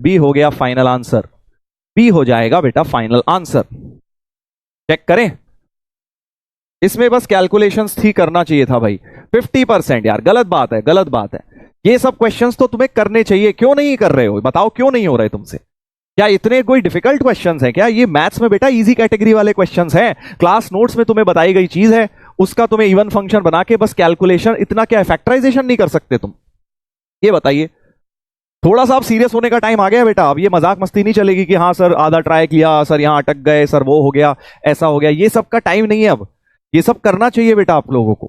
B हो गया final answer, B हो जाएगा बेटा फाइनल आंसर। चेक करें, इसमें बस कैलकुलेशंस थी, करना चाहिए था भाई। 50% यार, गलत बात है, गलत बात है। ये सब क्वेश्चंस तो तुम्हें करने चाहिए, क्यों नहीं कर रहे हो बताओ, क्यों नहीं हो रहे तुमसे? क्या इतने कोई डिफिकल्ट क्वेश्चंस हैं क्या? ये मैथ्स में बेटा इजी कैटेगरी वाले क्वेश्चंस हैं। क्लास नोट्स में तुम्हें बताई गई चीज है, उसका तुम्हें इवन फंक्शन बना के बस कैलकुलेशन, इतना क्या फैक्टराइजेशन नहीं कर सकते तुम? ये बताइए। थोड़ा सा अब सीरियस होने का टाइम आ गया बेटा। अब ये मजाक मस्ती नहीं चलेगी कि हाँ सर आधा ट्राई किया, सर यहां अटक गए, सर वो हो गया, ऐसा हो गया। ये सब का टाइम नहीं है अब, ये सब करना चाहिए बेटा आप लोगों को।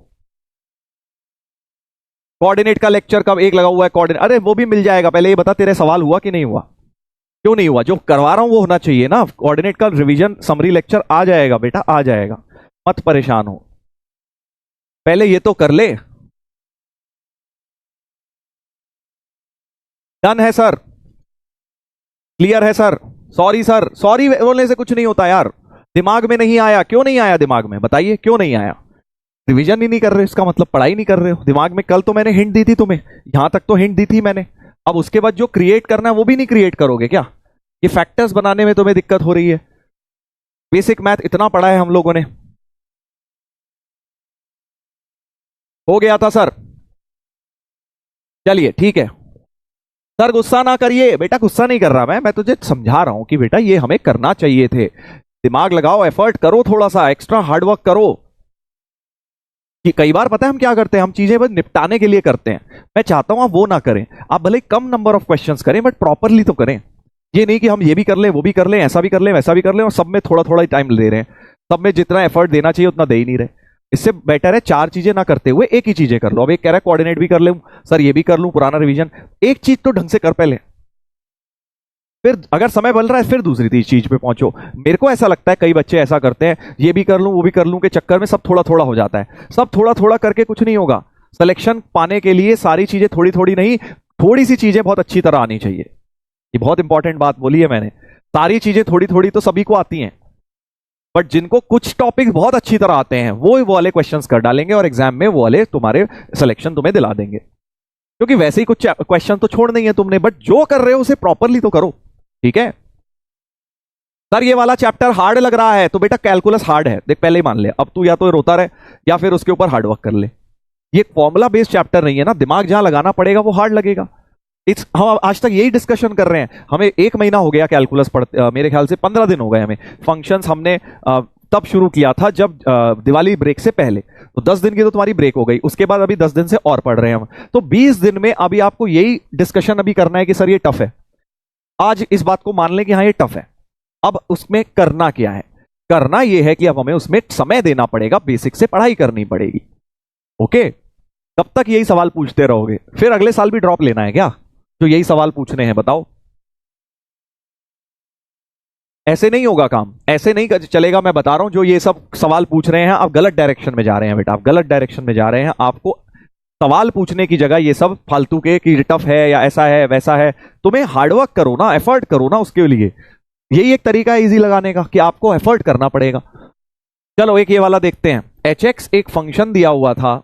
कोऑर्डिनेट का लेक्चर कब एक लगा हुआ है कोऑर्डिनेट, अरे वो भी मिल जाएगा। पहले ये बता तेरे सवाल हुआ कि नहीं हुआ? क्यों नहीं हुआ? जो करवा रहा हूं वो होना चाहिए ना। कोऑर्डिनेट का रिवीजन समरी लेक्चर आ जाएगा बेटा, आ जाएगा, मत परेशान हो। पहले ये तो कर ले। डन है सर, क्लियर है सर। सॉरी सर, सॉरी बोलने से कुछ नहीं होता यार। दिमाग में नहीं आया, क्यों नहीं आया दिमाग में? बताइए क्यों नहीं आया? रिवीजन ही नहीं कर रहे, इसका मतलब पढ़ाई नहीं कर रहे हो। दिमाग में कल तो मैंने हिंट दी थी तुम्हें, यहां तक तो हिंट दी थी मैंने। अब उसके बाद जो क्रिएट करना है वो भी नहीं क्रिएट करोगे क्या? ये फैक्टर्स बनाने में तुम्हें दिक्कत हो रही है। बेसिक मैथ इतना पढ़ा है हम लोगों ने। हो गया था सर, चलिए ठीक है। सर गुस्सा ना करिए बेटा, गुस्सा नहीं कर रहा मैं तुझे समझा रहा हूं कि बेटा ये हमें करना चाहिए थे। दिमाग लगाओ, एफर्ट करो, थोड़ा सा एक्स्ट्रा हार्डवर्क करो। कि कई बार पता है हम क्या करते हैं, हम चीजें बस निपटाने के लिए करते हैं। मैं चाहता हूं आप वो ना करें, आप भले कम नंबर ऑफ क्वेश्चंस करें बट प्रॉपरली तो करें। ये नहीं कि हम ये भी कर लें, वो भी कर लें, ऐसा भी कर लें, वैसा भी कर लें, और सब में थोड़ा थोड़ा टाइम दे रहे हैं। सब में जितना एफर्ट देना चाहिए उतना दे ही नहीं रहे। इससे बेटर है चार चीजें ना करते हुए एक ही चीजें कर लो। अब एक कह रहा है कोऑर्डिनेट भी कर लूं सर, ये भी कर लूं, पुराना रिवीजन। एक चीज तो ढंग से कर पहले, फिर अगर समय बन रहा है फिर दूसरी चीज पे पहुंचो। मेरे को ऐसा लगता है कई बच्चे ऐसा करते हैं, ये भी कर लूं वो भी कर लूं के चक्कर में सब थोड़ा थोड़ा हो जाता है। सब थोड़ा थोड़ा करके कुछ नहीं होगा। सिलेक्शन पाने के लिए सारी चीजें थोड़ी थोड़ी नहीं, थोड़ी सी चीजें बहुत अच्छी तरह आनी चाहिए। ये बहुत इंपॉर्टेंट बात बोली है मैंने। सारी चीजें थोड़ी थोड़ी तो सभी को आती हैं, बट जिनको कुछ टॉपिक बहुत अच्छी तरह आते हैं वो वाले क्वेश्चंस कर डालेंगे और एग्जाम में वो वाले तुम्हारे सिलेक्शन तुम्हें दिला देंगे। क्योंकि वैसे ही कुछ क्वेश्चन तो छोड़ नहीं है तुमने, बट जो कर रहे हो उसे प्रॉपरली तो करो। ठीक है सर, ये वाला चैप्टर हार्ड लग रहा है तो बेटा कैलकुलस हार्ड है, देख पहले ही मान ले। अब तू या तो रोता रहे या फिर उसके ऊपर हार्डवर्क कर ले। ये फॉर्मूला बेस्ड चैप्टर नहीं है ना, दिमाग जहां लगाना पड़ेगा वो हार्ड लगेगा। हम आज तक यही डिस्कशन कर रहे हैं। हमें 1 महीना हो गया कैलकुलस पढ़ते, मेरे ख्याल से 15 दिन हो गए हमें। फंक्शंस हमने तब शुरू किया था जब दिवाली ब्रेक से पहले, तो 10 दिन की तो तुम्हारी ब्रेक हो गई। उसके बाद अभी 10 दिन से और पढ़ रहे हैं हम, तो 20 दिन में अभी आपको यही डिस्कशन अभी करना है कि सर ये टफ है। आज इस बात को मान लें कि हाँ ये टफ है। अब उसमें करना क्या है? करना यह है कि अब हमें उसमें समय देना पड़ेगा, बेसिक से पढ़ाई करनी पड़ेगी। ओके, कब तक यही सवाल पूछते रहोगे? फिर अगले साल भी ड्रॉप लेना है क्या जो यही सवाल पूछने हैं? बताओ, ऐसे नहीं होगा काम, ऐसे नहीं चलेगा। मैं बता रहा हूं, जो ये सब सवाल पूछ रहे हैं आप गलत डायरेक्शन में जा रहे हैं बेटा, आप गलत डायरेक्शन में जा रहे हैं। आपको सवाल पूछने की जगह ये सब फालतू के कि टफ है या ऐसा है वैसा है, तुम्हें हार्डवर्क करो ना, एफर्ट करो ना उसके लिए। यही एक तरीका है इजी लगाने का कि आपको एफर्ट करना पड़ेगा। चलो एक ये वाला देखते हैं। hx एक फंक्शन दिया हुआ था